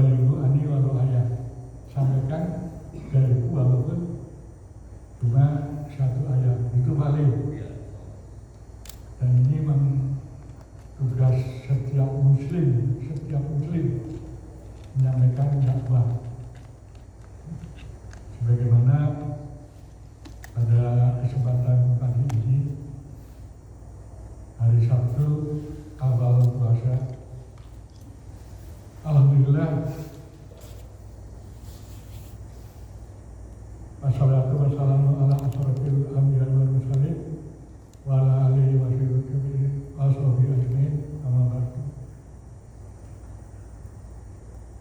Baligu ani walau ayat, sampaikan dariku walaupun cuma satu ayat, itu paling. Dan ini memang tugas setiap muslim menyampaikan dakwah. Sebagaimana pada kesempatan pagi ini, hari Sabtu awal puasa, alhamdulillah, wassalatu wassalamu ala asyrafil anbiya'i wal mursalin wa ala alihi wa sahbihi ajmain, amma ba'du.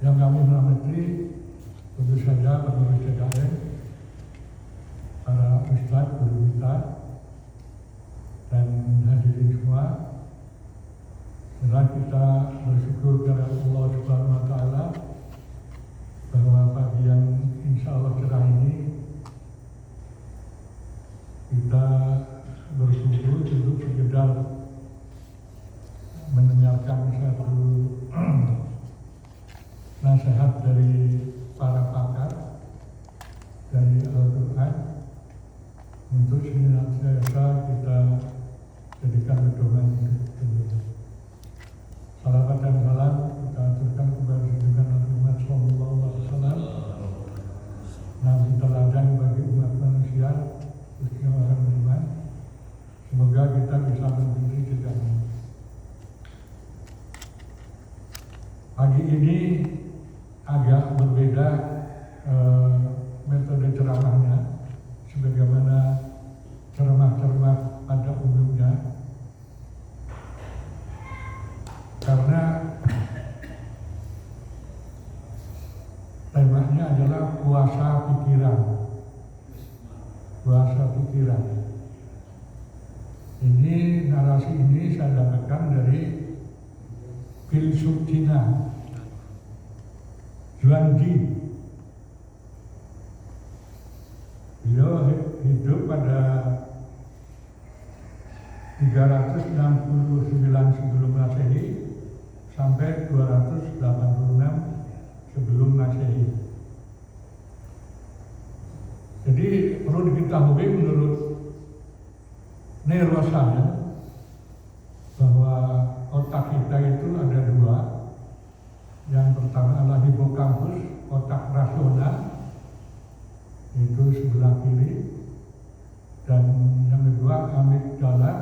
Yang kami hormati tentu saja pengurus TKN, para ustaz, guru kita, dan hadirin semua. Setelah kita bersyukur kepada Allah Subhanahu wa Ta'ala bahwa pagi yang insya Allah cerah ini kita berkumpul untuk sekedar mendengarkan satu nasihat dari para pakar dari Al-Quran untuk senantiasa kita jadikan pedoman hidup kita. Salawat dan salam kita aturkan kepada junjungan Nabi Muhammad SAW, Nabi teladan bagi umat manusia, khususnya orang beriman. Semoga kita bisa mengikuti jejaknya. Pagi ini agak berbeda metode ceramahnya, sebagaimana ceramah-ceramah pada umumnya. Karena temanya adalah puasa pikiran. Ini narasi ini saya dapatkan dari filsuf Cina, Zhuangzi. Beliau hidup pada 369 sebelum Masehi sampai 286 sebelum Masehi. Jadi perlu diketahui menurut neuroscience bahwa otak kita itu ada dua. Yang pertama adalah hipokampus, otak rasional, itu sebelah kiri, dan yang kedua amigdala,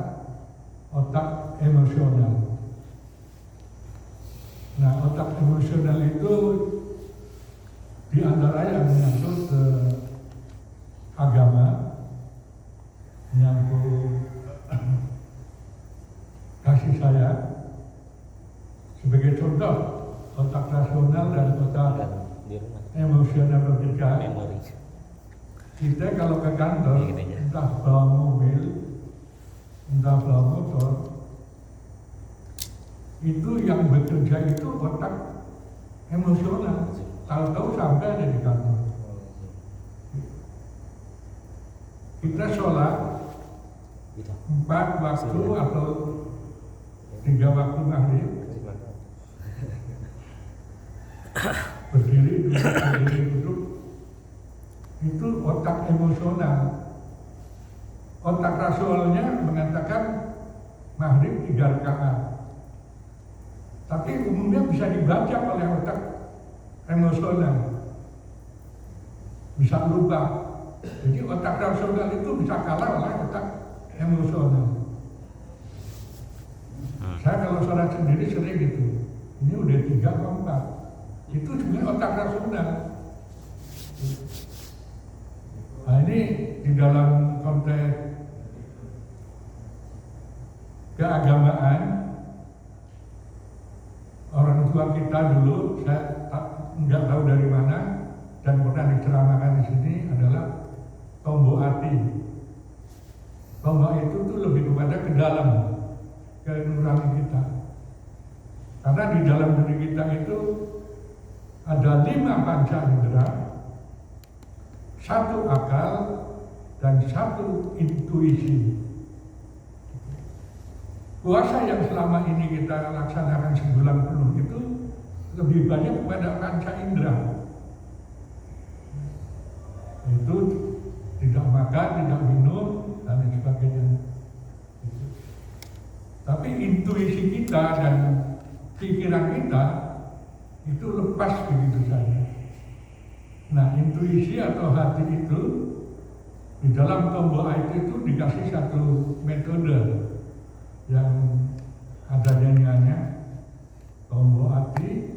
otak emosional. Nah, otak emosional itu di antara yang menyangkut ke agama, menyangkut kasih sayang. Sebagai contoh, otak rasional dan otak emosional berbeda. Kita kalau ke kantor, entah bawa mobil, entah bawa motor, itu yang bekerja itu otak emosional. Tahu-tahu sampai ada di kantor. Kita sholat 4 waktu atau 3 waktu maghrib, berdiri, duduk, itu otak emosional. Otak rasionalnya mengatakan maghrib 3 rakaat. Tapi umumnya bisa dibaca oleh otak emosional, bisa lupa. Jadi otak rasional itu bisa kalah oleh otak emosional. Saya kalau sholat sendiri sering gitu. Ini udah 3 atau 4. Itu sebenarnya otak rasional. Nah ini di dalam konteks keagamaan, orang tua kita dulu, saya nggak tahu dari mana dan pernah diceramahkan di sini, adalah tombok hati. Tombok itu tuh lebih kepada ke dalam, ke nurani kita. Karena di dalam diri kita itu ada 5 panca indera, 1 akal dan 1 intuisi. Puasa yang selama ini kita laksanakan sebulan penuh itu lebih banyak kepada panca indera. Itu tidak makan, tidak minum, dan lain sebagainya. Tapi intuisi kita dan pikiran kita itu lepas begitu saja. Nah, intuisi atau hati itu di dalam tombol IT itu dikasih satu metode yang ada nyanyiannya, tombol hati,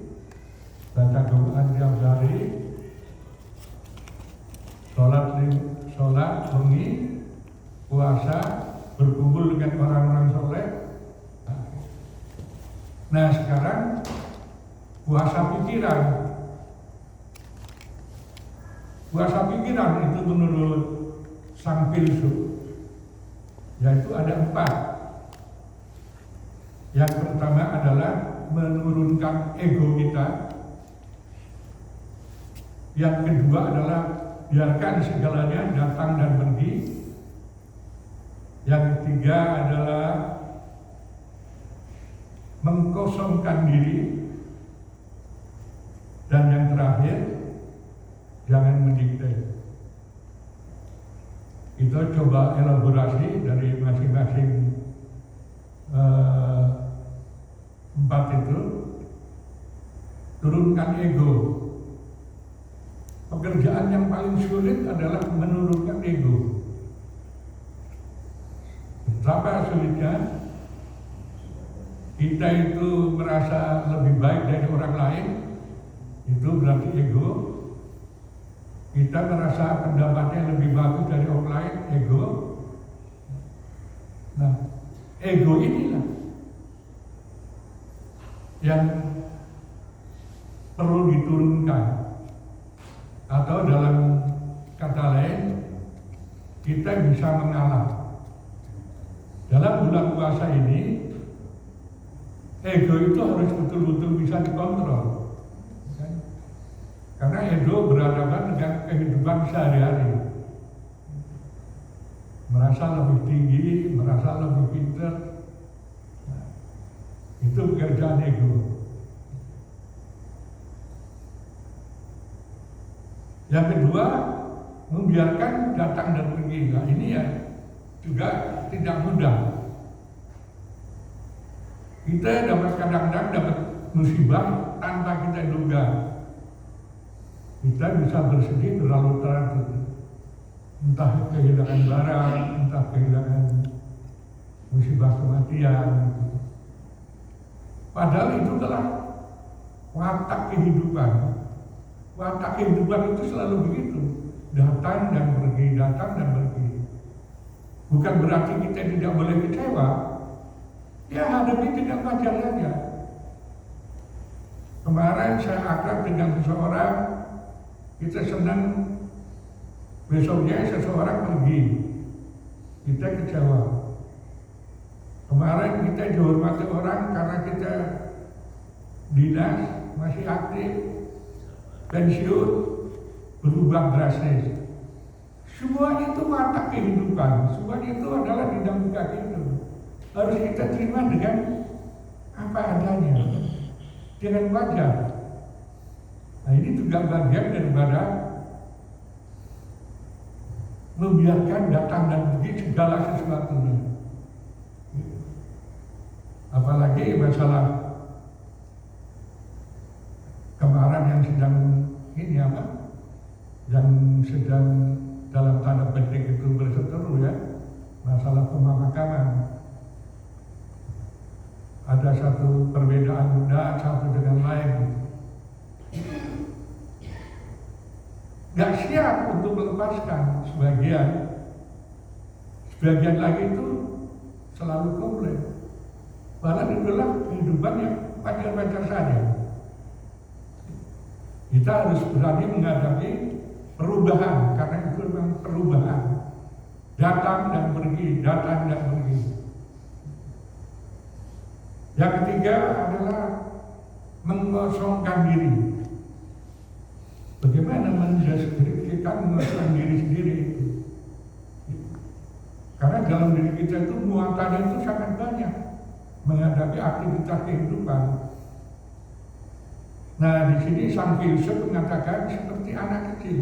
baca doa tiap hari, sholat, sungi, puasa, berkumpul dengan orang-orang soleh. Nah, sekarang puasa pikiran. Puasa pikiran itu menurut sang filsuf, yaitu ada 4. Yang pertama adalah menurunkan ego kita. Yang kedua adalah biarkan segalanya datang dan pergi. Yang ketiga adalah mengkosongkan diri. Dan yang terakhir, jangan mendikte. Kita coba elaborasi dari masing-masing 4 itu. Turunkan ego. Pekerjaan yang paling sulit adalah menurunkan ego. Betapa sulitnya kita itu merasa lebih baik dari orang lain, itu berarti ego. Kita merasa pendapatnya lebih bagus dari orang lain, ego. Nah, ego inilah yang perlu diturunkan. Atau dalam kata lain, kita bisa mengalah. Dalam bulan puasa ini, ego itu harus betul-betul bisa dikontrol. Karena ego berhadapan dengan kehidupan sehari-hari. Merasa lebih tinggi, merasa lebih pintar. Nah, itu pekerjaan ego. Yang kedua, membiarkan datang dan pergi. Nah, ini ya juga tidak mudah. Kita kadang-kadang dapat musibah tanpa kita duga. Kita bisa bersedih terlalu. Entah kehilangan barang, entah kehilangan musibah kematian. Padahal itu adalah watak kehidupan. Watak kehidupan itu selalu begitu, datang dan pergi, datang dan pergi. Bukan berarti kita tidak boleh kecewa, ya hadapi dengan wajar saja. Kemarin saya akrab dengan seseorang, kita senang, besoknya seseorang pergi, kita kecewa. Kemarin kita dihormati orang karena kita dinas, masih aktif, pensiun, berubah drastis. Semua itu watak kehidupan, semua itu adalah dinamika kehidupan. Harus kita terima dengan apa adanya, dengan wajar. Nah, ini juga bagian daripada membiarkan datang dan pergi segala sesuatunya. Apalagi masalah kemarin yang sedang ini yang sedang dalam tanda petik itu berseteru ya, masalah pemakaman. Ada satu perbedaan budaya satu dengan lain. Gak siap untuk melepaskan sebagian lagi itu selalu komplain. Padahal itulah kehidupan yang wajar-wajar saja. Kita harus berani menghadapi perubahan, karena itu memang perubahan. Datang dan pergi, datang dan pergi. Yang ketiga adalah mengosongkan diri. Bagaimana mendeskripsikan mengosongkan diri sendiri itu? Karena dalam diri kita itu muatannya itu sangat banyak menghadapi aktivitas kehidupan. Nah, di sini sang filsuf mengatakan seperti anak kecil.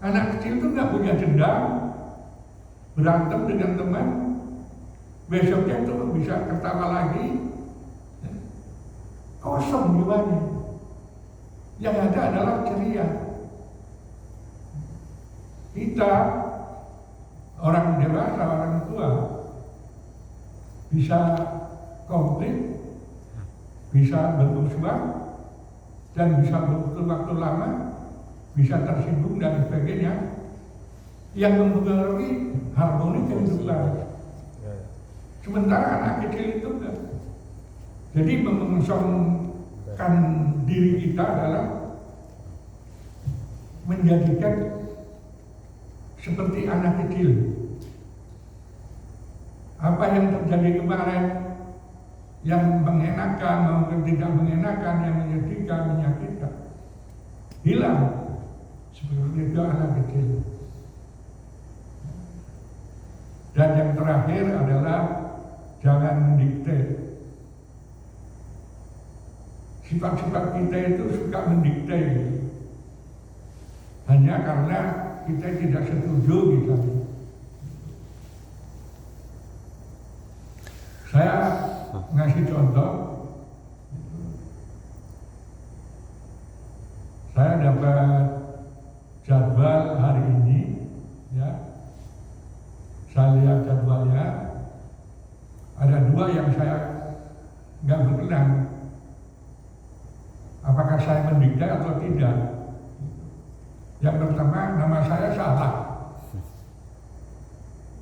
Anak kecil itu nggak punya dendam, berantem dengan teman, besoknya itu bisa ketawa lagi, kosong jiwanya. Yang ada adalah ceria. Kita, orang dewasa, orang tua, bisa konflik, bisa bermusuhan, dan bisa butuh waktu lama, bisa tersinggung dan sebagainya, yang mempengaruhi harmoni kehidupan. Sementara anak kecil itu enggak. Jadi mengosongkan diri kita adalah menjadikan seperti anak kecil. Apa yang terjadi kemarin, yang mengenakan maupun tidak mengenakan, yang menyedihkan, menyakitkan, hilang. Seperti itu anak kecil. Dan yang terakhir adalah jangan mendikte. Sifat-sifat kita itu suka mendikte, hanya karena kita tidak setuju gitu. Saya ngasih contoh, saya dapat jadwal hari ini, ya, saya lihat jadwalnya, ada dua yang saya nggak berkenan. Apakah saya mendikte atau tidak? Yang pertama, nama saya salah,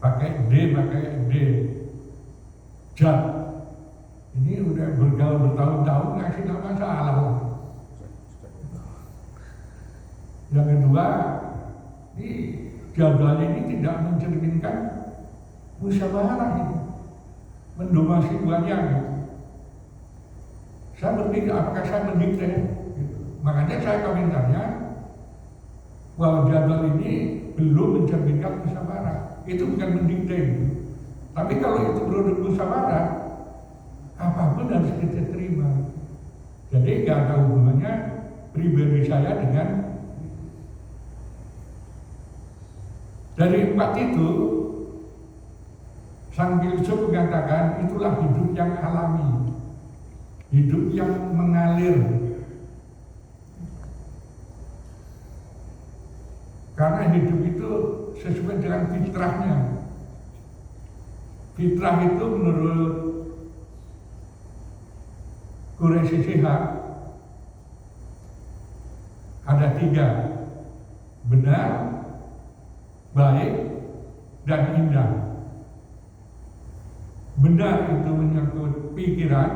pakai D, Jad. Ini udah bergaul bertahun-tahun ngasih nama salah. Yang kedua, ini jadwal ini tidak mencerminkan musyawarah ini, mendomasi banyak. Saya berpikir apakah saya mendikte? Makanya saya komentarnya bahwa jadwal ini belum mencerminkan musyawarah. Itu bukan mendikte. Tapi kalau itu produk musyawarah, apapun harus kita terima. Jadi nggak ada hubungannya pribadi saya dengan. Dari empat itu, sang filsuf mengatakan itulah hidup yang alami, hidup yang mengalir. Karena hidup itu sesuai dengan fitrahnya. Fitrah itu menurut Quraisy Shihab ada tiga: benar, baik, dan indah. Benar itu menyangkut pikiran,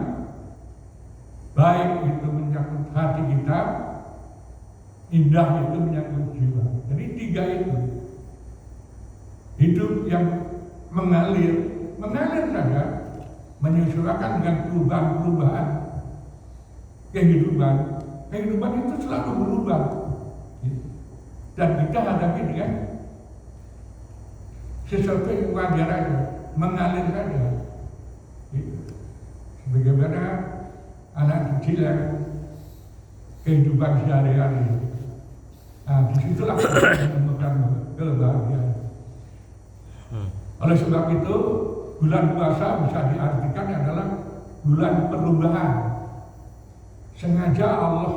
baik itu menyangkut hati kita, indah itu menyangkut jiwa. Jadi tiga itu. Hidup yang mengalir saja, menyesuaikan dengan perubahan-perubahan kehidupan. Kehidupan itu selalu berubah. Dan kita hadapi dengan sesuatu yang wajar aja, mengalir saja. Sebagaimana anak kecil yang kehidupan sehari-hari. Nah, disitulah kita menemukan kebahagiaan. Oleh sebab itu, bulan puasa bisa diartikan adalah bulan perubahan. Sengaja Allah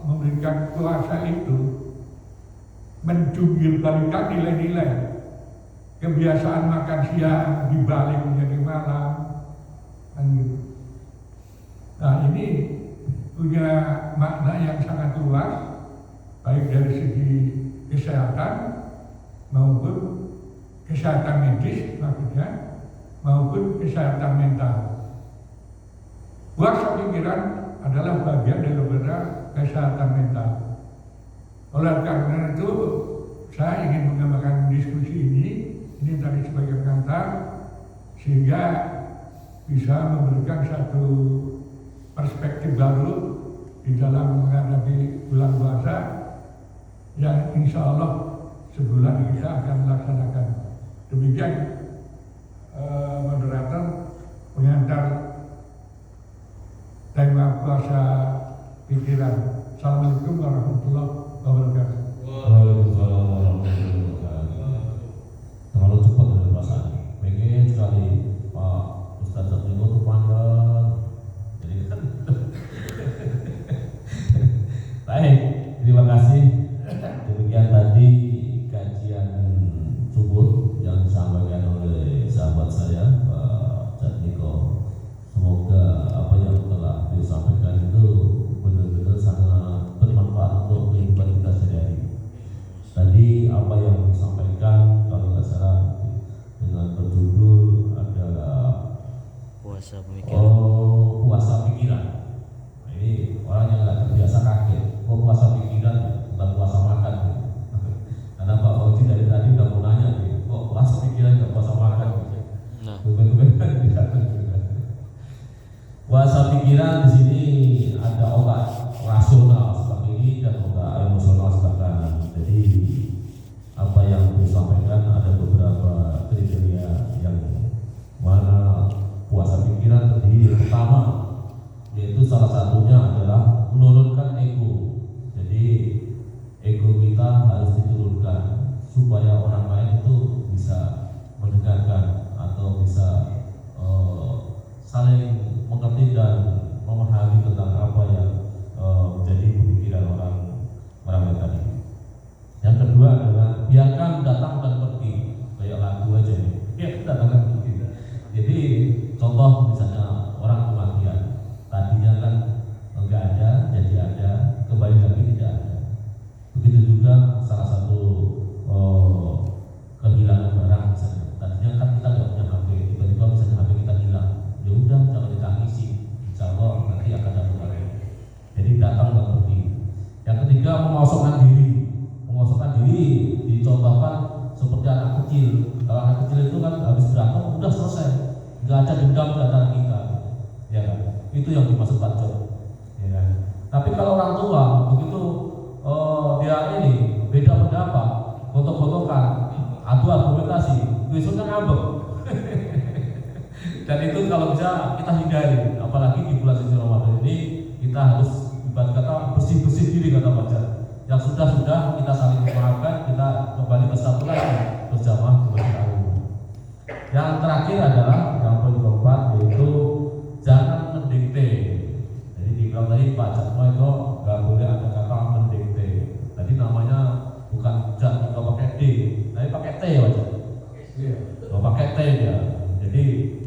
memberikan puasa itu menjunjung balikan nilai-nilai. Kebiasaan makan siang dibalik menjadi malam, kan gitu. Nah, ini punya makna yang sangat luas, baik dari segi kesehatan maupun kesehatan medis maksudnya, maupun kesehatan mental. Puasa pikiran adalah bagian daripada kesehatan mental. Oleh karena itu, saya ingin mengembangkan diskusi ini tadi sebagai pengantar, sehingga bisa memberikan satu perspektif baru di dalam menghadapi bulan puasa yang insya Allah sebulan kita akan melaksanakan. Demikian moderator pengantar tema puasa Assalamualaikum warahmatullahi wabarakatuh. Waalaikumsalam warahmatullahi wabarakatuh. Terlalu cepat dari perasaan. Pengen sekali Pak Ustadz Satrio itu panjang. Jadi kan. Baik, terima kasih. Demikian tadi kajian subuh yang disampaikan oleh sahabat saya Pak Jatmiko. Semoga apa yang telah disampaikan itu benar-benar sangat bermanfaat untuk kehidupan kita sehari-hari. Tadi apa yang disampaikan kalau nggak salah dengan berjudul adalah puasa pemikiran. Puasa pikiran. Nah, ini orang yang nggak terbiasa kaget. Puasa pikiran bukan puasa makan. Karena Pak Fauzi dari tadi udah mau nanya, kok puasa pikiran nggak puasa makan? Nah, puasa pikiran di sini ada obat rasional sebelah kiri dan obat emosional sebelah kanan. Jadi apa yang disampaikan ada beberapa kriteria yang mana puasa pikiran terdiri. Pertama, yaitu salah satunya adalah menurunkan ego. Jadi ego kita harus diturunkan supaya orang lain itu bisa mendengarkan atau bisa saling mengerti dan memahami tentang apa yang menjadi pemikiran orang tadi. Yang kedua adalah biarkan datang dan pergi, kayak lagu aja nih. Biarkan datang dan pergi. Jadi contoh misalnya orang kematian, tadinya kan enggak ada, jadi ada, kembali lagi tidak ada. Begitu juga salah satu kehilangan barang misalnya. Tadinya kan kita nggak punya HP, tiba-tiba misalnya HP kita hilang, ya udah jangan ditangisi, insya Allah nanti akan dapat lagi. Jadi datang dan pergi. Yang ketiga, mengosongkan diri. Mengosongkan diri dicontohkan seperti anak kecil. Kalau anak kecil itu kan habis berantem udah selesai, nggak ada dendam di antara kita, ya kan? Itu yang dimaksud Pak Jo, ya kan? Tapi kalau orang tua begitu dia ini beda pendapat, foto-fotokan, adu argumentasi, besoknya ngambek. Dan itu kalau bisa kita hindari, apalagi di bulan suci Ramadan ini kita harus ibarat kata bersih-bersih diri kata Pak Jo. Yang sudah kita saling memaafkan, kita kembali bersatu lagi bersama bersama. Yang terakhir adalah yang poin keempat, yaitu jangan mendikte. Jadi dibilang tadi Pak Jatmo itu nggak boleh ada kata mendikte. Tadi namanya bukan Jatmo pakai D, tapi pakai T aja. Nggak pakai T ya. Jadi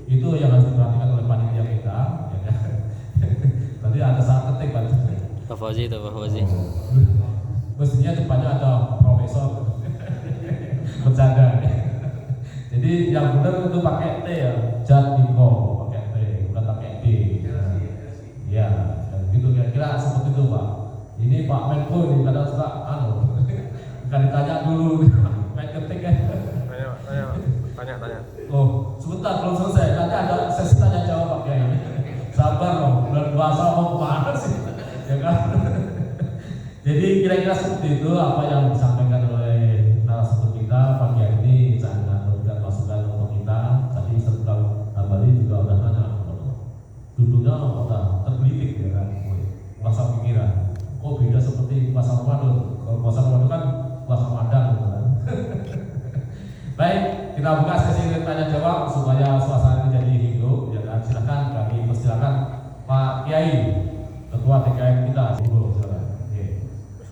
itu yang harus diperhatikan oleh panitia kita. Ya kan? Tadi ada saat ketik Pak Jatmo. Pak Fauzi. Mestinya depannya ada profesor. Bercanda. Jadi yang benar itu pakai T ya, Jatmiko pakai T, bukan pakai D. Ya, gitu kira-kira seperti itu Pak. Ini Pak Menko ini kadang suka bukan ditanya dulu, main ketik kan. Tanya. Oh, sebentar belum selesai. Nanti ada sesi tanya jawab Pak Kiai. Sabar loh, bulan puasa mau kemana sih? Ya kan? Jadi kira-kira seperti itu apa yang disampaikan oleh narasumber kita pagi hari ini, sangat memberikan masukan untuk kita. Tadi setelah kembali juga udah tanya, dulunya udah tergelitik ya kan, puasa pikiran. Oh beda seperti puasa Ramadan. Kalau puasa Ramadan kan puasa madang gitu kan. Baik, kita buka sesi tanya jawab supaya suasana ini jadi hidup. Ya kan, silakan kami persilakan Pak Kiai, Ketua TKN kita. Silakan.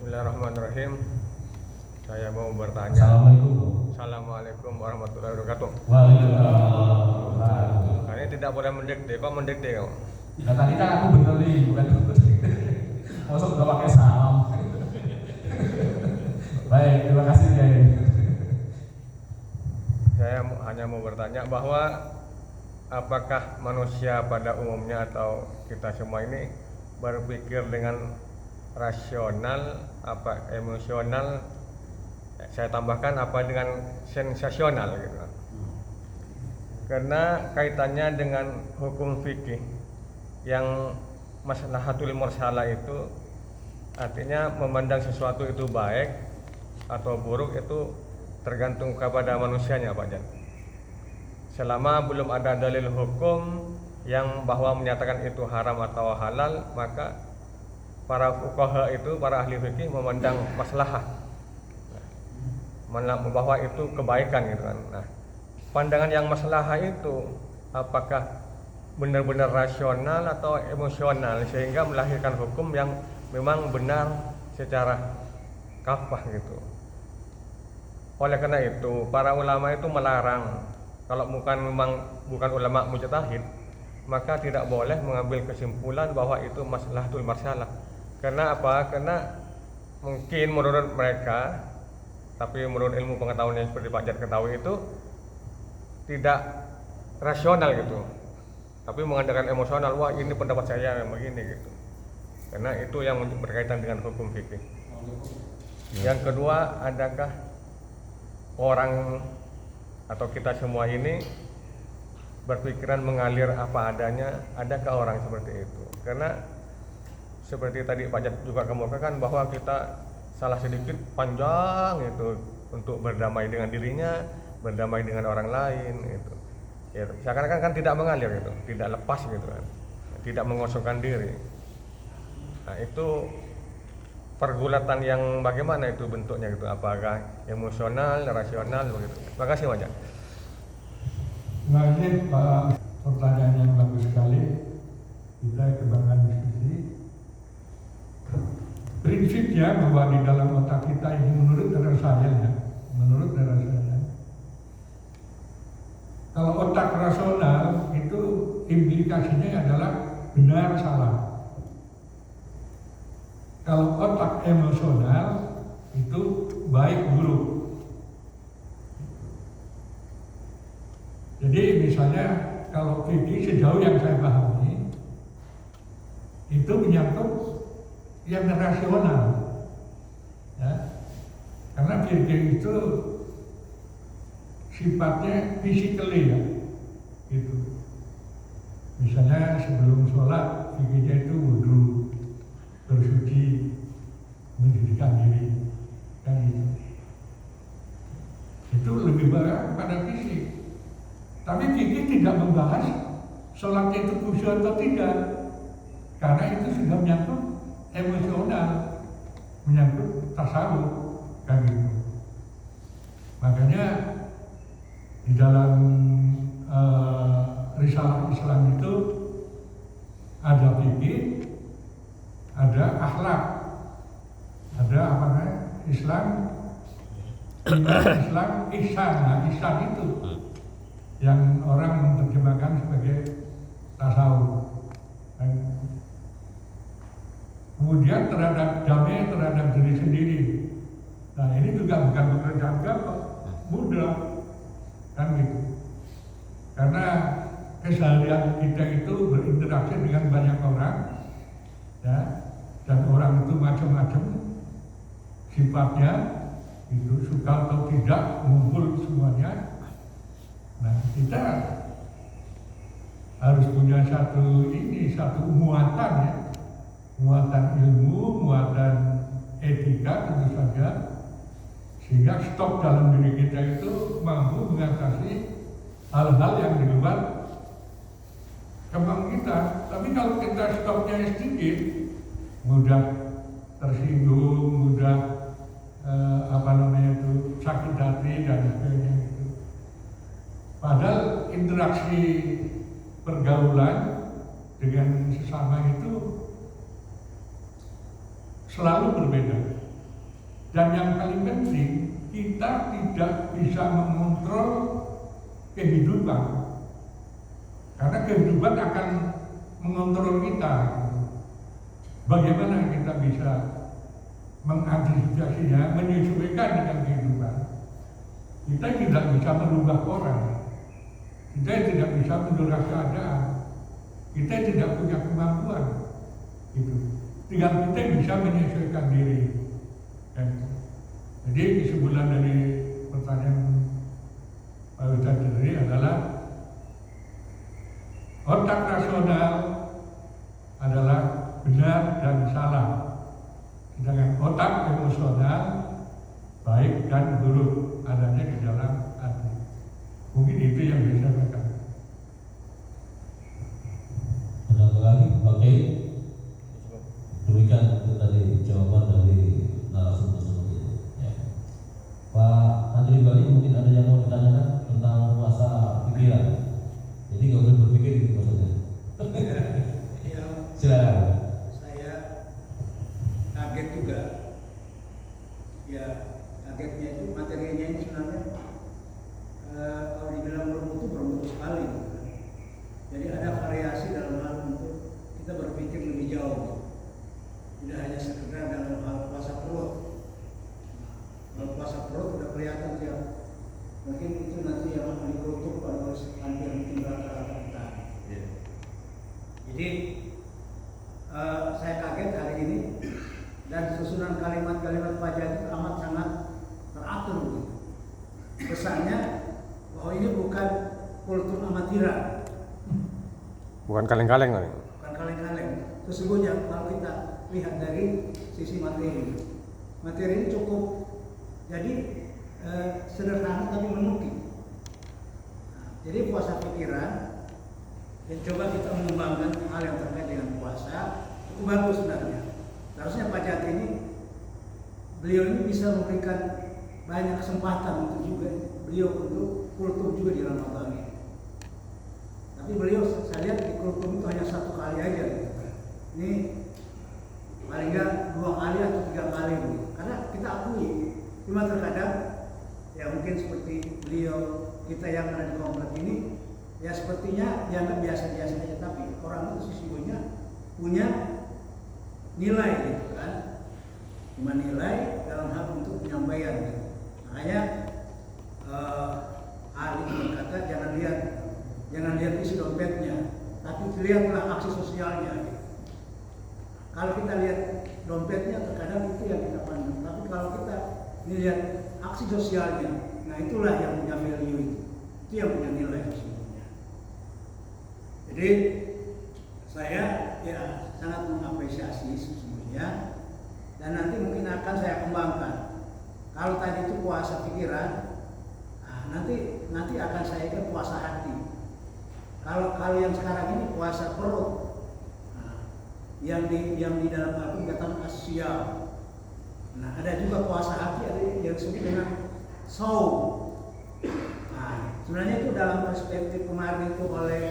Bismillahirrahmanirrahim. Saya mau bertanya. Assalamualaikum warahmatullahi wabarakatuh. Waalaikumsalam. Ini tidak boleh mendikte, kok mendikte kamu? Nah tadi kan aku benerin, bukan masuk udah pakai salam. Baik, terima kasih Kiai. Saya hanya mau bertanya bahwa apakah manusia pada umumnya atau kita semua ini berpikir dengan rasional, apa emosional, saya tambahkan apa dengan sensasional gitu. Karena kaitannya dengan hukum fikih yang maslahatul mursalah itu artinya memandang sesuatu itu baik atau buruk itu tergantung kepada manusianya Pak Jan. Selama belum ada dalil hukum yang bahwa menyatakan itu haram atau halal, maka para fuqaha itu, para ahli fikih memandang maslahah, bahwa itu kebaikan gitu kan. Nah, pandangan yang maslahah itu apakah benar-benar rasional atau emosional sehingga melahirkan hukum yang memang benar secara kafah gitu. Oleh karena itu para ulama itu melarang, kalau bukan ulama mujtahid, maka tidak boleh mengambil kesimpulan bahwa itu maslahatul marsalah. Karena apa? Karena mungkin menurut mereka, tapi menurut ilmu pengetahuan yang seperti Pak Jad ketahui itu tidak rasional gitu, tapi mengandalkan emosional. Wah, ini pendapat saya yang begini gitu. Karena itu yang berkaitan dengan hukum fikih. Yang kedua, adakah orang atau kita semua ini berpikiran mengalir apa adanya? Adakah orang seperti itu? Karena seperti tadi Pak Jad juga kemukakan bahwa kita salah sedikit panjang itu untuk berdamai dengan dirinya, berdamai dengan orang lain itu. Ya, seakan-akan kan tidak mengalir gitu, tidak lepas gitu kan, tidak mengosongkan diri. Nah, itu pergulatan yang bagaimana itu bentuknya gitu, apakah emosional, rasional begitu. Terima kasih Pak Jad. Nah, ini Pak, pertanyaan yang bagus sekali. Kita kembangkan diskusi. Prinsipnya bahwa di dalam otak kita ini menurut saya ya, kalau otak rasional itu implikasinya adalah benar salah. Kalau otak emosional itu baik buruk. Jadi misalnya kalau fikih sejauh yang saya pahami itu menyangkut yang rasional, ya. Karena fikih itu sifatnya physically ya, gitu. Misalnya sebelum sholat fikihnya itu wudhu, bersuci, mensucikan diri, kan gitu. Itu lebih banyak pada fisik. Tapi fikih tidak membahas sholatnya itu khusyuk atau tidak, karena itu sudah menyangkut emosional, menyangkut tasawuf, kan gitu. Makanya di dalam risalah Islam itu ada fikih, ada akhlak, ada apa namanya Islam, ihsan. Nah, ihsan itu yang orang menerjemahkan sebagai tasawuf. Kemudian terhadap damai terhadap diri sendiri. Nah, ini juga bukan pekerjaan gampang, mudah, kan gitu. Karena keseharian kita itu berinteraksi dengan banyak orang, ya, dan orang itu macam-macam sifatnya, itu suka atau tidak ngumpul semuanya. Nah, kita harus punya satu muatan ya, muatan ilmu, muatan etika tentu saja, sehingga stok dalam diri kita itu mampu mengatasi hal-hal yang di luar kemampuan kita. Tapi kalau kita stoknya sedikit, mudah tersinggung, mudah sakit hati dan sebagainya itu. Padahal interaksi pergaulan dengan sesama itu selalu berbeda. Dan yang paling penting, kita tidak bisa mengontrol kehidupan, karena kehidupan akan mengontrol kita. Bagaimana kita bisa mengantisipasinya, menyesuaikan dengan kehidupan? Kita tidak bisa merubah orang, kita tidak bisa mendorong keadaan, kita tidak punya kemampuan gitu. Tinggal kita bisa menyesuaikan diri. Jadi kesimpulan dari pertanyaan Pak Ustadz tadi adalah otak rasional adalah benar dan salah, sedangkan otak emosional baik dan buruk adanya di dalam hati. Mungkin itu yang bisa saya katakan. Ada lagi? Oke. Demikian ya kagetnya itu materinya ini sebenarnya kalau dibilang bermutu sekali gitu kan. Jadi ada variasi dalam hal untuk kita berpikir lebih jauh, tidak hanya sekedar dalam hal puasa perut. Kalau puasa perut udah kelihatan tiap, mungkin itu nanti yang akan dikutuk pada hampir mungkin rata-rata kita. Jadi saya kaget hari ini, dan susunan kalimat-kalimat Pak Jati amat sangat teratur gitu. Kesannya bahwa ini bukan kultur amatiran, Bukan kaleng-kaleng kali. bukan kaleng-kaleng. Sesungguhnya kalau kita lihat dari sisi materi ini cukup, jadi sederhana tapi menukik. Jadi puasa pikiran, dan coba kita mengembangkan hal yang terkait dengan puasa, itu bagus sebenarnya. Harusnya Pak Jati ini, beliau ini bisa memberikan banyak kesempatan untuk juga beliau untuk kultum juga di Ramadan ini. Tapi beliau saya lihat di kultum itu hanya 1 kali aja gitu kan. Ini paling nggak 2 kali atau 3 kali gitu. Karena kita akui, cuma terkadang ya mungkin seperti beliau kita yang ada di komplek ini, ya sepertinya dianggap biasa-biasa saja, tapi orang itu sesungguhnya punya nilai gitu kan, cuma nilai dalam hal untuk penyampaian gitu. Makanya ahli berkata jangan lihat isi dompetnya, tapi lihatlah aksi sosialnya gitu. Kalau kita lihat dompetnya terkadang itu yang kita pandang, tapi kalau kita lihat aksi sosialnya, nah itulah yang punya value, itu yang punya nilai sesungguhnya. Jadi saya ya sangat mengapresiasi sesungguhnya, dan nanti mungkin akan saya kembangkan. Kalau tadi itu puasa pikiran, nah, nanti akan saya ke puasa hati. Kalau yang sekarang ini puasa perut, nah, yang di dalam Al-Quran dikatakan asyam. Nah, ada juga puasa hati, ada yang disebut dengan saum. Nah, sebenarnya itu dalam perspektif kemarin itu oleh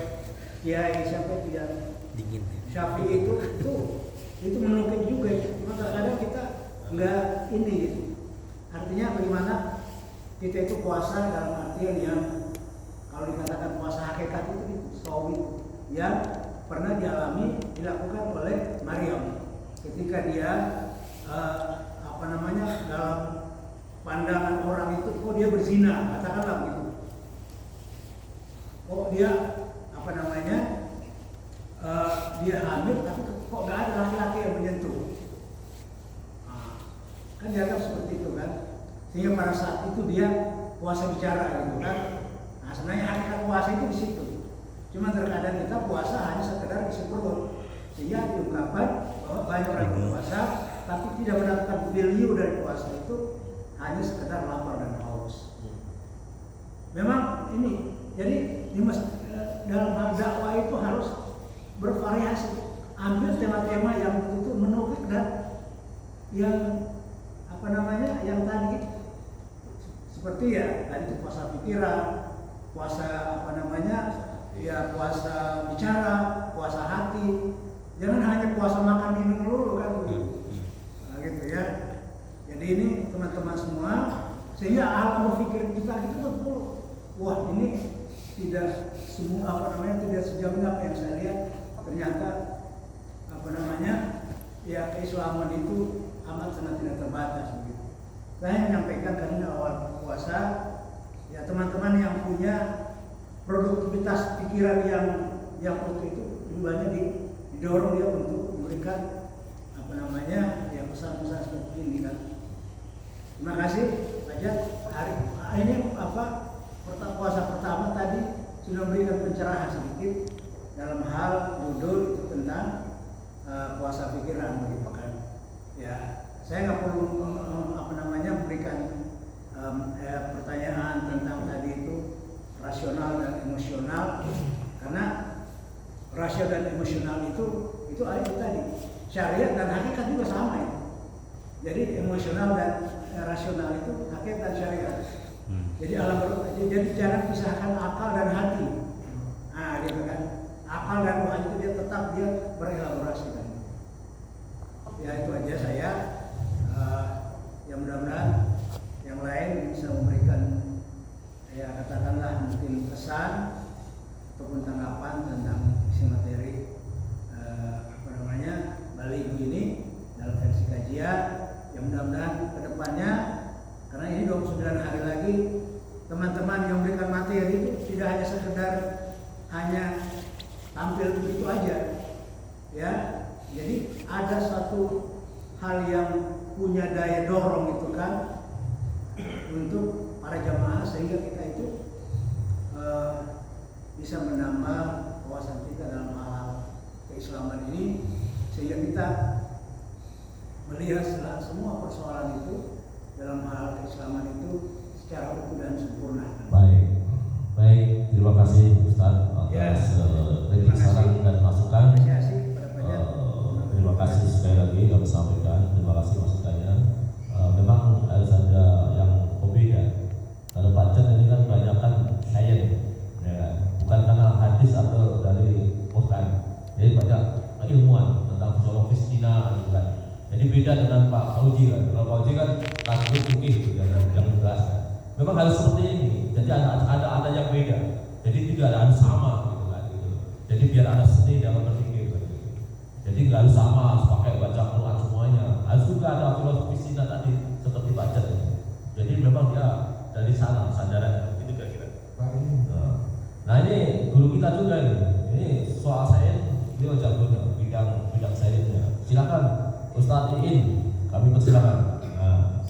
Kiai siapa tidak Dingin. Syafi'i itu menukik juga. Cuma kadang kita nggak ini gitu. Artinya bagaimana kita itu puasa dalam artian yang kalau dikatakan puasa hakikat itu saum yang pernah dilakukan oleh Maryam ketika dia dalam pandangan orang itu kok dia berzina, katakanlah begitu. Kok dia dia hamil tapi kok nggak ada laki-laki yang menyentuh. Kan dianggap seperti itu kan, sehingga pada saat itu dia puasa bicara gitu kan. Nah sebenarnya hakikat puasa itu di situ. Cuma terkadang kita puasa hanya sekedar isi perut, sehingga diungkapkan bahwa banyak orang berpuasa tapi tidak mendapatkan value dari puasa itu, hanya sekedar lapar dan haus. Memang ini, jadi dalam hal dakwah itu harus bervariasi, ambil tema-tema yang itu menukik dan yang yang tadi seperti ya tadi itu puasa pikiran, puasa puasa bicara, puasa hati. Jangan hanya puasa makan minum dulu kan begitu. Nah, gitu ya. Jadi ini teman-teman semua, sehingga alam berpikir kita itu betul. Wah, ini tidak semua tidak sejauh apa yang saya lihat. Ternyata ya keislaman itu amat sangat tidak terbatas begitu. Saya menyampaikan karena awal puasa, ya teman-teman yang punya produktivitas pikiran yang waktu itu banyak didorong dia untuk memberikan ya pesan-pesan seperti ini kan. Terima kasih saja hari ini puasa pertama tadi sudah memberikan pencerahan sedikit dalam hal judul itu tentang puasa pikiran begitu kan. Ya, saya nggak perlu memberikan pertanyaan tentang tadi itu rasional dan emosional, karena rasional dan emosional itu ada tadi syariat dan hakikat juga sama itu. Jadi emosional dan rasional itu hakikat dan syariat. Jadi jadi jangan pisahkan akal dan hati. Nah, gitu kan. Akal dan roh itu dia tetap berelaborasi kan. Ya itu aja saya mudah-mudahan kedepannya, karena ini 29 hari lagi, teman-teman yang memberikan materi itu tidak hanya sekedar hanya tampil begitu aja, ya. Jadi ada satu hal yang punya daya dorong itu kan untuk para jamaah sehingga kita itu bisa menambah wawasan kita dalam hal keislaman ini, sehingga kita melihat semua persoalan itu dalam hal keislaman itu secara utuh dan sempurna. Baik, terima kasih Ustaz atas kritik saran dan masukan. Apresiasi kepada banyak. Terima kasih sekali lagi kami sampaikan. Terima kasih masukannya. Memang harus ada yang berbeda. Kalau baca ini kan banyak kan sains, ya, bukan karena hadis atau dari Quran. Jadi banyak ilmuwan tentang sosiologis Cina gitu kan. Jadi beda dengan Pak Fauzi kan. Kalau Fauzi kan langsung fikih gitu, yang menjelaskan. Memang harus seperti ini. Jadi ada yang beda. Jadi tidak harus sama gitu kan. Gitu. Jadi biar ada seni dalam berpikir. Gitu. Jadi nggak harus sama, harus pakai baca Quran semuanya. Harus juga ada filosofi Cina tadi seperti baca. Jadi memang dia dari sana sandaran itu kira-kira. Nah ini guru kita juga nih. Ini soal sains dia jagonya bidang sainsnya. Silakan Ustadz Iin, kami persilakan. Nah.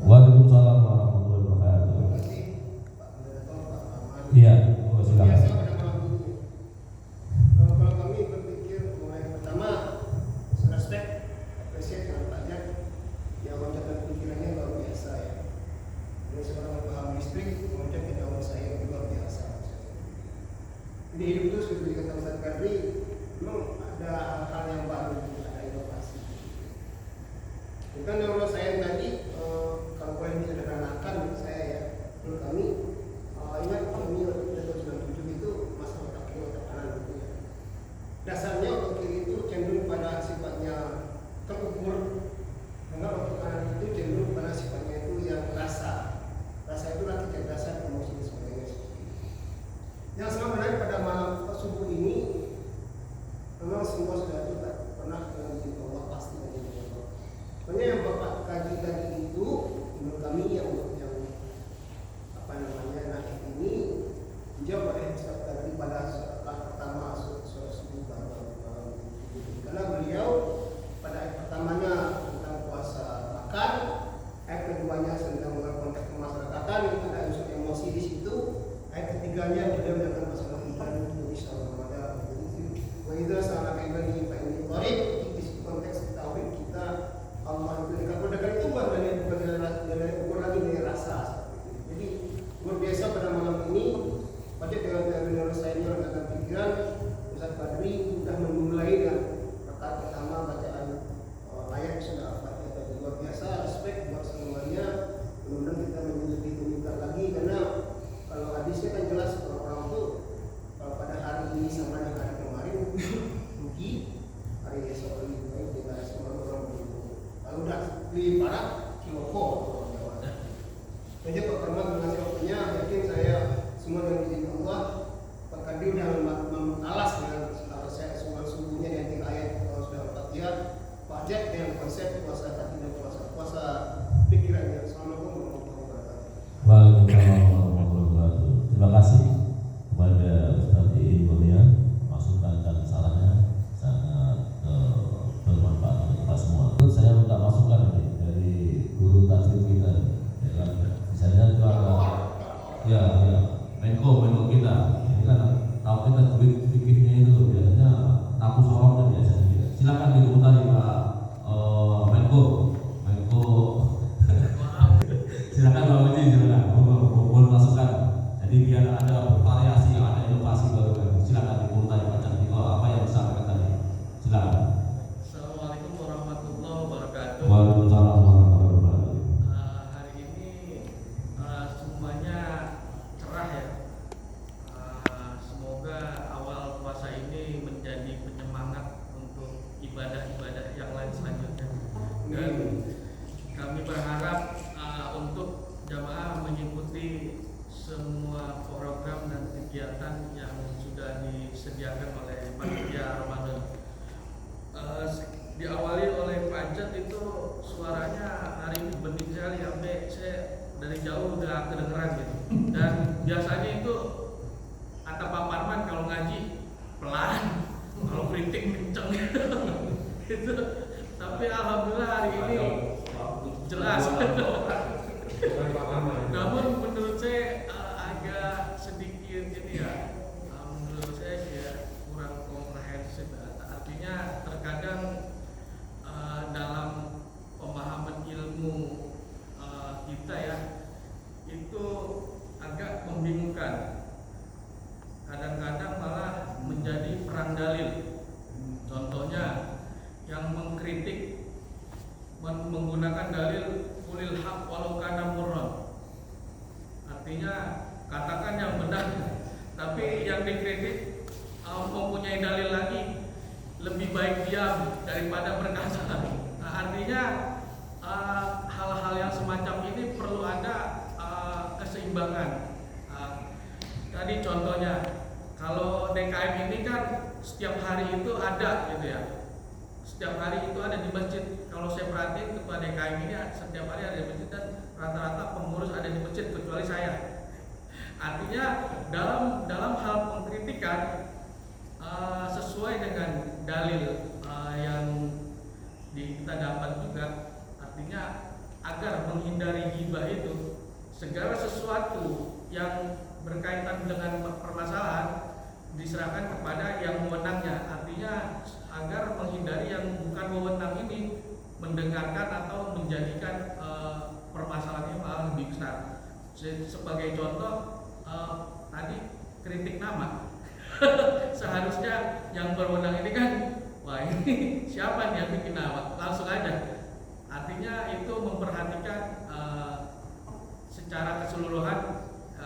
Waalaikumsalam warahmatullahi wabarakatuh. Iya, silakan. Kalau kami berpikir mulai pertama respect, apresiasi dengan Pak Jack yang menunjukkan pikirannya luar biasa ya. Ini seorang paham listrik, kemudian kita saya yang luar biasa. Di hidup itu seperti dikatakan Ustaz Kadri, memang ada hal-hal yang baru, ada inovasi. Bukan menurut saya tadi, kalau boleh disederhanakan saya ya, menurut kami ingat kami tahun 97 itu masa otak kiri otak kanan gitu ya. Dasarnya otak kiri itu cenderung pada sifatnya terukur, karena otak kanan itu cenderung pada sifatnya itu yang rasa itu lagi kecerdasan, emosi dan sebagainya. Yang sangat menarik pada malam subuh ini, memang semua sudah itu tak pernah dengan izin Allah pasti dengan izin Allah. Pokoknya yang Bapak kaji tadi itu menurut kami yang naik ini dijawab oleh Ustaz tadi pada saat pertama sore subuh karena beliau pada ayat pertamanya tentang puasa makan, ayat keduanya tentang konteks kemasyarakatan, ada unsur emosi di situ, ayat ketiganya beliau mengatakan masalah iman Indonesia Ramadan. Wa idza salaka ibadi fa inni qarib, di konteks tauhid kita Allah itu dikatakan itu bukan dari ukur lagi dari rasa. Jadi luar biasa pada malam ini pada dengan saya dengan pikiran Ustaz Badri sudah memulai dengan rakaat pertama bacaan ayat sudah Al-Fatihah tadi. Luar biasa, respect buat semuanya. Kemudian kita lebih meningkat lagi karena kalau hadisnya kan jelas orang itu pada hari ini sama dengan hari kemarin rugi, hari esok lebih baik dengan semua orang begitu. Kalau udah lebih parah ciloko. Jadi Pak Karma mengasih waktunya, yakin saya semua dengan izin Allah Pak Kadri sudah alas dengan saya semua sungguhnya dengan ayat kalau sudah Al-Fatihah, Pak Jack dengan konsep puasa hati dan puasa pikirannya. Assalamualaikum warahmatullahi wabarakatuh. Waalaikumsalam warahmatullahi wabarakatuh. Terima kasih kepada Ustaz Iin Kurnia, masukan dan sarannya sangat bermanfaat untuk kita semua. Saya minta masukan dari guru tajwid kita. Misalnya itu ada ya Menko kita ini kan tahu kita fikihnya itu biasanya aku sorong dan biasa juga. Silakan diputar Pak Menko silakan Pak Uji, silakan mohon masukan. Jadi biar ada variasi, ada inovasi baru kan. Silakan diputar Pak Cantik apa yang disampaikan tadi. Silakan. Assalamualaikum warahmatullahi wabarakatuh. Waalaikumsalam warahmatullahi wabarakatuh. Hari ini semuanya cerah ya. Semoga awal puasa ini menjadi penyemangat untuk ibadah-ibadah yang lain selanjutnya. Dan kami berharap untuk jamaah mengikuti semua program dan kegiatan yang sudah disediakan oleh panitia Ramadan. diawali oleh Pak Jat itu suaranya hari ini bening sekali sampai saya dari jauh udah kedengeran gitu. Dan biasanya itu kata Pak Parman kalau ngaji pelan, kalau kritik kenceng gitu. Tapi alhamdulillah hari ini jelas. Namun menurut saya agak sedikit ini ya, menurut saya ya kurang komprehensif. Artinya terkadang dalam pemahaman ilmu kita ya itu agak membingungkan. Kadang-kadang malah menjadi perang dalil. Contohnya yang mengkritik menggunakan dalil ulil haq walau kana murran. Artinya katakan yang benar, tapi yang dikritik mempunyai dalil lagi, lebih baik diam daripada berkata. Nah, artinya hal-hal yang semacam ini perlu ada keseimbangan. Tadi contohnya, kalau DKM ini kan setiap hari itu ada gitu ya. Setiap hari itu ada di masjid. Kalau saya perhatiin ketua DKM ini setiap hari ada di masjid dan rata-rata pengurus ada di masjid kecuali saya. Artinya dalam hal pengkritikan sesuai dengan dalil yang kita dapat juga, artinya agar menghindari ghibah itu segala sesuatu yang berkaitan dengan permasalahan diserahkan kepada yang wewenangnya. Artinya agar menghindari yang bukan wewenang ini mendengarkan atau menjadikan permasalahannya malah lebih besar. Sebagai contoh tadi kritik nama. Seharusnya yang berwenang ini kan, wah ini siapa nih yang bikin nama? Langsung aja. Artinya itu memperhatikan secara keseluruhan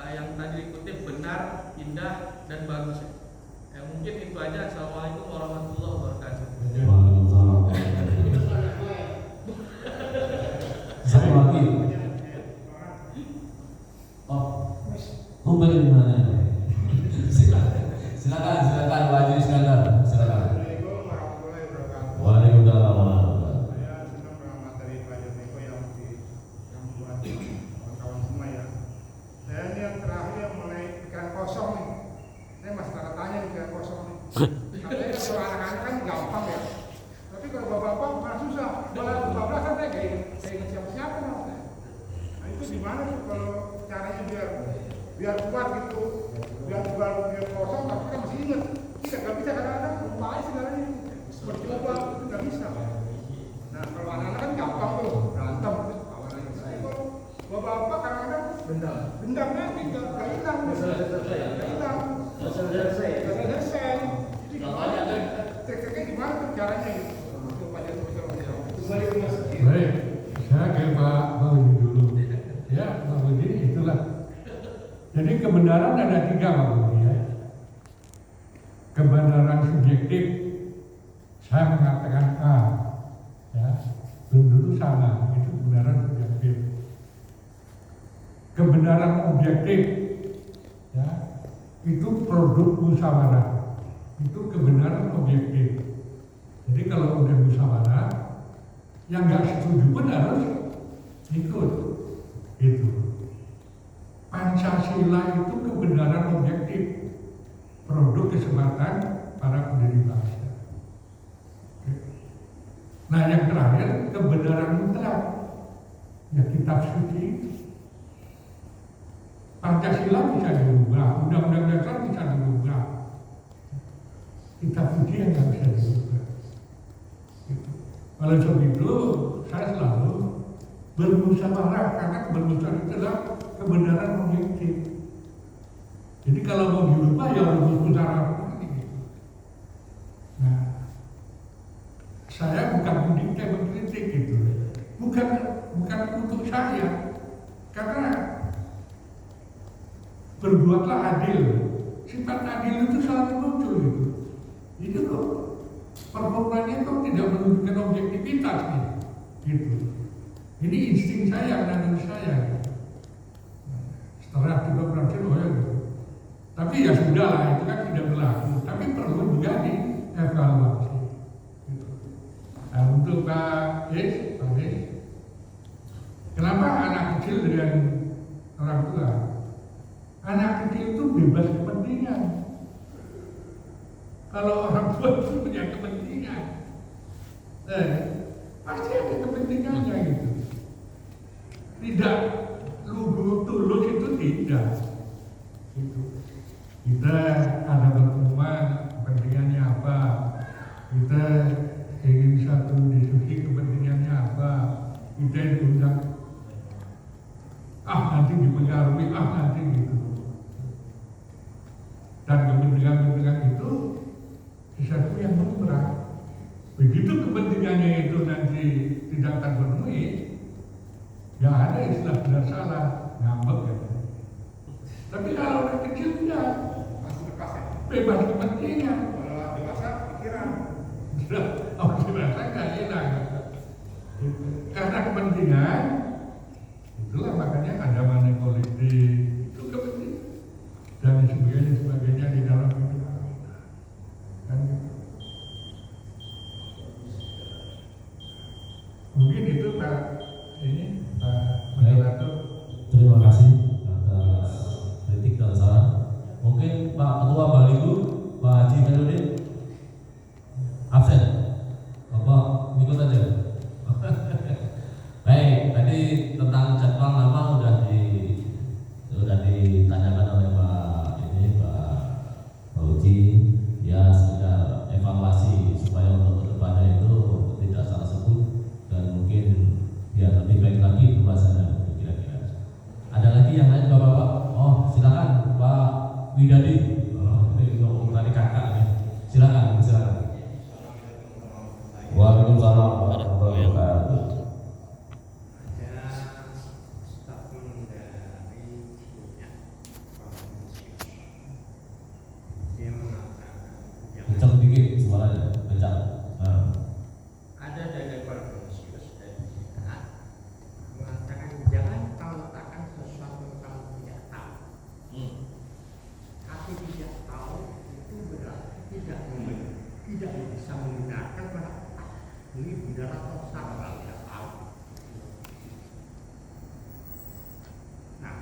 yang tadi dikutip benar, indah, dan bagus. Mungkin itu aja. Assalamualaikum warahmatullahi wabarakatuh. Satu lagi. Oh bagaimana? Silakan Pak Haji Iskandar. Silakan. Assalamualaikum warahmatullahi wabarakatuh. Waalaikumsalam. Saya senang dengan materi Pak Jatmiko yang buat kawan-kawan semua ya. Saya ini yang terakhir yang mengenai pikiran kosong nih. Saya masih tanda tanya di pikiran kosong nih. Katanya kalau anak-anak kan gampang ya. Tapi kalau bapak-bapak malah susah. Malah bablasan saya gak ingat siapa-siapa nih. Nah itu gimana tuh kalau caranya biar kuat gitu, biar kosong tapi kita masih ingat. Kita gak bisa kadang-kadang lupa aja segalanya. Bercoba itu gak bisa. Nah kalau anak-anak kan gampang tuh berantem kawanannya. Kalau bapak-bapak kadang-kadang dendamnya gak hilang. Gak hilang. Selesai. Jadi gimana? Trik-triknya gimana tuh caranya gitu? Baik, saya ke Pak Budi dulu. Ya, Pak Budi itulah. Jadi kebenaran ada 3 Pak Budi ya. Kebenaran subjektif, saya mengatakan A, ya, belum tentu sama. Itu kebenaran subjektif. Kebenaran objektif, ya, itu produk musyawarah. Itu kebenaran objektif. Jadi kalau udah musyawarah, yang nggak setuju pun harus ikut. Gitu. Pancasila itu kebenaran objektif, produk kesempatan para pendiri bangsa. Nah yang terakhir kebenaran mutlak, ya kitab suci. Pancasila bisa dirubah, undang-undang dasar bisa dirubah, kitab suci yang nggak bisa dirubah. Gitu. Oleh sebab itu saya selalu bermusyawarah, karena bermusyawarah itu adalah kebenaran objektif. Jadi kalau mau dirubah ya harus bermusyawarah. Nah, saya bukan mendikte mengkritik gitu, bukan untuk saya, karena berbuatlah adil. Sifat adil itu selalu muncul gitu. Itu kok performanya kok tidak menunjukkan objektivitas gitu. Ini insting saya, naluri saya. Setelah juga berhasil, oh ya gitu. Tapi ya sudah lah, itu kan tidak berlaku. Tapi perlu juga dievaluasi. Gitu. Nah, untuk Pak Is, kenapa anak kecil dengan orang tua? Anak kecil itu bebas kepentingan. Kalau orang tua itu punya kepentingan, pasti ada kepentingannya gitu. Tidak lugu tulus itu tidak. Gitu. Kita ada pertemuan, kepentingannya apa? Kita ingin satu diskusi, kepentingannya apa? Kita diundang, nanti dipengaruhi, nanti gitu. Dan kepentingan itu sesuatu yang lumrah. Begitu kepentingannya itu nanti tidak terpenuhi, ya ada istilah benar salah, ngambek ya. Tapi kalau anak kecil tidak, bebas kepentingan. Kalau dewasa pikiran, dewasa nggak hilang. Karena kepentingan, itulah makanya ada money politik, itu kepentingan dan sebagainya di dalam itu. Kan? Mungkin itu Pak moderator. Terima kasih atas kritik dan saran. Mungkin Pak Ketua Baliku, Pak Haji Meludin absen. Apa ikut aja? Baik, tadi tentang jadwal nama sudah ditanyakan oleh Pak Uji. Ya sekedar evaluasi supaya untuk kedepannya itu tidak salah sebut dan mungkin ya lebih baik lagi pembahasannya kira-kira. Ada lagi yang lain Bapak-bapak? Oh silakan Pak Widadi. Ini tadi kakak nih. Silakan. Waalaikumsalam warahmatullahi wabarakatuh. Kencang dikit suaranya, kencang. Ada dari Konfusius dan kita mengatakan jangan kau letakkan sesuatu yang kamu tidak tahu. Tapi tidak tahu itu berarti tidak bisa menggunakan pada ini benar atau salah tidak tahu. Nah,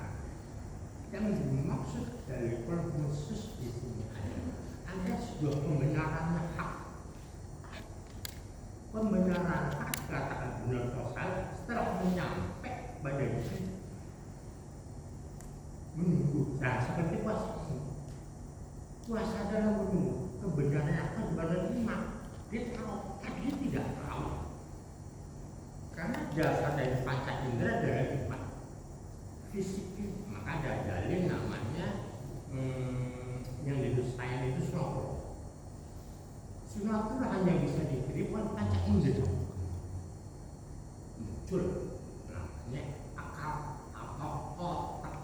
yang dimaksud dari Konfusius di sini ada sebuah pembenaran hak. Pembenaran hak katakan benar atau salah setelah menyampai pada diri menunggu. Nah seperti puasa adalah menunggu kebenaran akan menerima. Dia tahu, tapi dia tidak tahu karena dasar dari panca indera adalah lima fisik. Maka ada dalil namanya yang didustakan itu sunatullah. Sunatullah hanya bisa diterima panca indera. Muncul namanya akal atau otak.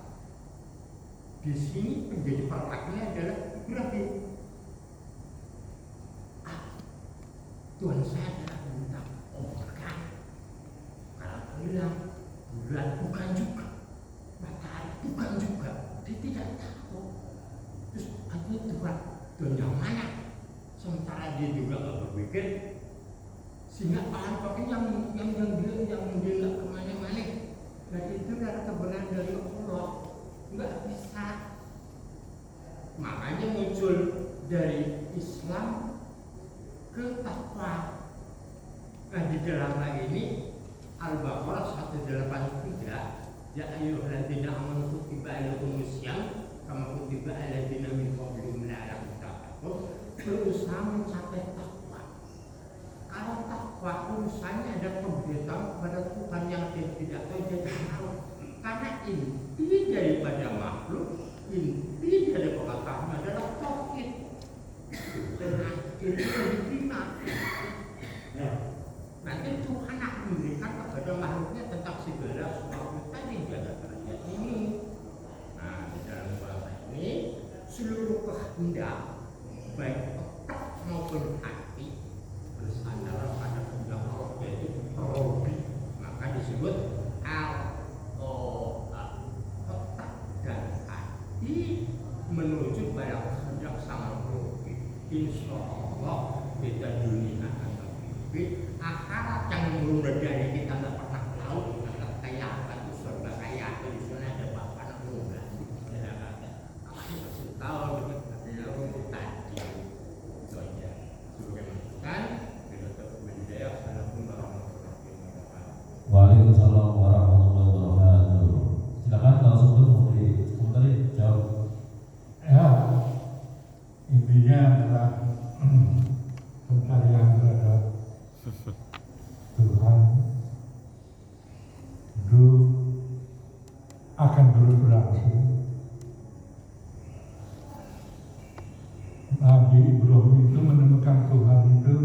Di sini menjadi perlakuannya adalah berarti Tuhan saya adalah bintang, bukan. Kalau bilang bulan bukan juga, matahari bukan juga, dia tidak tahu. Terus aku Tuhan yang mana? Sementara dia juga nggak berpikir, sehingga bahan pokoknya yang dia nggak kemana-mana. Dan itu adalah kebenaran dari Allah, nggak bisa. Makanya muncul dari Islam ke takwa. Nah di dalam hal ini Al-Baqarah 183 ya ayyuhalladzina amanu kutiba alaikumus syiyam kama kutiba alal ladzina min qablikum la'allakum tattaqun. Berusaha mencapai takwa. Kalau takwa urusannya ada pemberitahuan kepada Tuhan yang tidak tahu jadi tahu. Karena inti daripada makhluk, inti dari pengetahuan adalah tauhid. Dan itu diterima. Nanti Tuhan akan memberikan kepada makhluknya tentang segala sesuatu tadi jaga kerja ini. Nah di dalam bahasa ini seluruh kehendak baik otak maupun hati bersandar pada kehendak Allah yaitu robi. Maka disebut otak dan hati menuju pada kehendak sang robi. Insya Allah kita dunia akan lebih akhirat surga yang kita nggak pernah tahu kayak apa tuh surga kayak apa di sana ada bapak anak muda ya kan apa masih tahu ya rumputan itu aja sebagai masukan untuk budaya Assalamualaikum warahmatullahi wabarakatuh. Waalaikumsalam warahmatullahi wabarakatuh. Silakan langsung dulu sebentar jawab. Ya, intinya adalah pencarian terhadap Tuhan itu akan terus berlangsung. Nabi Ibrahim itu menemukan Tuhan itu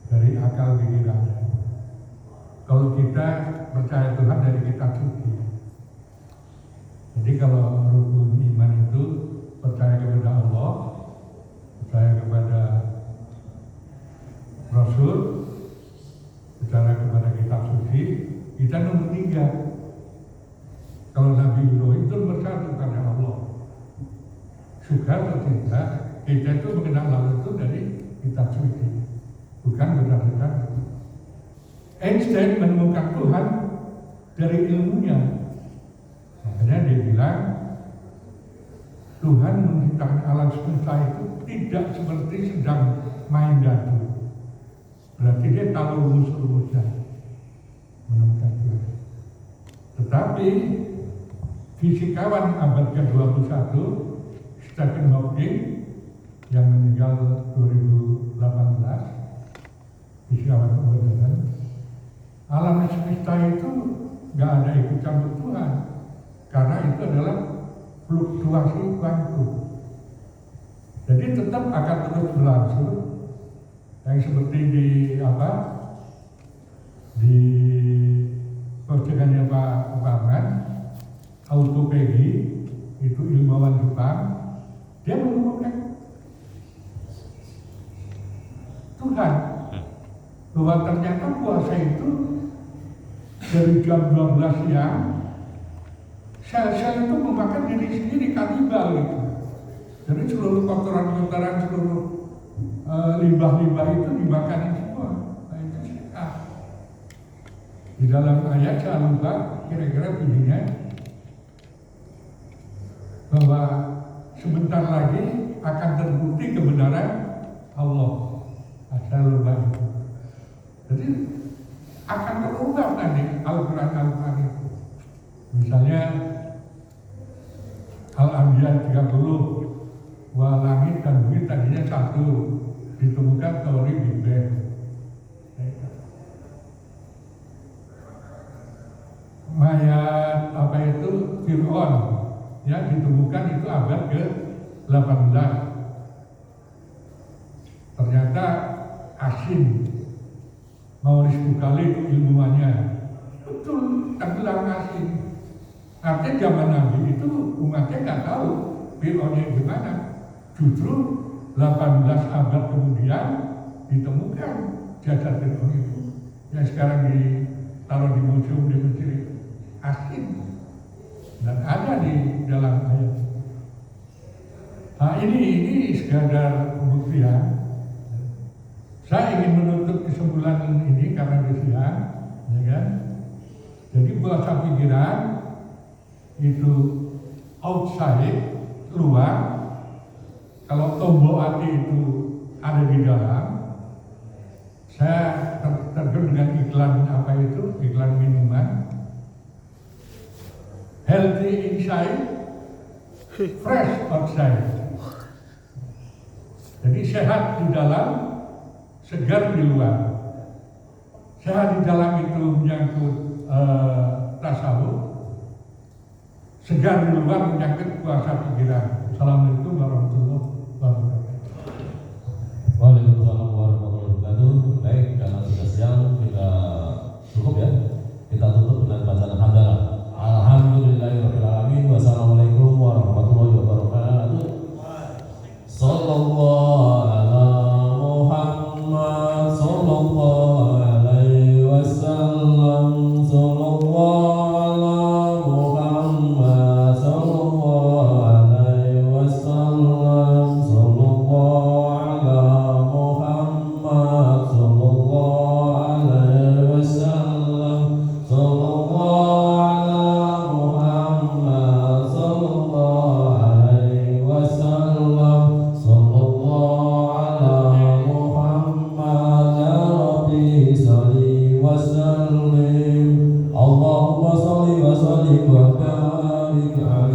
dari akal pikirannya. Kalau kita percaya Tuhan dari kitab suci. Jadi kalau rukun iman itu percaya kepada Allah, percaya kepada Rasul, percaya kepada kitab suci, kita nomor 3. Kalau Nabi Ibrahim itu nomor 1 karena Allah. Suka atau tidak, kita itu mengenal Allah itu dari kitab suci, bukan berdasarkan itu. Einstein menemukan Tuhan dari ilmunya. Makanya dia bilang Tuhan menciptakan alam semesta itu tidak seperti sedang main dadu. Berarti dia tahu rumus-rumusnya menemukan Tuhan. Tetapi fisikawan abad ke-21 Stephen Hawking yang meninggal 2018, fisikawan modern, alam semesta itu nggak ada ikut campur Tuhan. Karena itu adalah fluktuasi kuantum. Jadi tetap akan terus berlangsung. Yang seperti di postingannya Pak Parman, Autopegi itu ilmuwan Jepang, dia menemukan Tuhan bahwa ternyata puasa itu dari jam 12 siang sel-sel itu memakan diri sendiri kanibal gitu. Jadi seluruh kotoran-kotoran, seluruh limbah-limbah itu dimakan semua. Nah, itu sedekah. Di dalam ayat saya lupa kira-kira bunyinya bahwa sebentar lagi akan terbukti kebenaran Allah. Nah, saya lupa itu. Jadi akan terungkap nanti Al-Quran itu. Misalnya Al-Anbiya 30, bahwa langit dan bumi tadinya satu, ditemukan teori Big Bang. Mayat Fir'aun ya ditemukan itu abad ke-18. Ternyata Asin Maurice Bucale itu ilmuwannya betul tenggelam Asin. Artinya zaman Nabi itu umatnya nggak tahu Fir'aunnya gimana. Justru 18 abad kemudian ditemukan jasad Fir'aun itu yang sekarang ditaruh di museum di Mesir. Asin dan ada di dalam ayat. Nah ini sekadar pembuktian. Saya ingin menutup kesimpulan ini karena di siang, ya kan? Jadi puasa pikiran itu outside, luar. Kalau tombol hati itu ada di dalam. Saya terjun dengan iklan apa itu? Iklan minuman. Healthy inside, fresh outside. Jadi sehat di dalam, segar di luar. Sehat di dalam itu menyangkut tasawuf, segar di luar menyangkut puasa pikiran. Assalamualaikum warahmatullahi wabarakatuh. Waalaikumsalam warahmatullahi wabarakatuh. Baik, karena sudah siang kita cukup ya. Kita tutup dengan bacaan hamdalah. Alhamdulillahirobbilalamin. Wassalamualaikum warahmatullahi wabarakatuh. Sallallahu ala Muhammad sallallahu alaihi wasallam. Sallallahu ala Muhammad sallallahu alaihi wasallam. Sallallahu ala Muhammad sallallahu alaihi wasallam. kembali ke Allah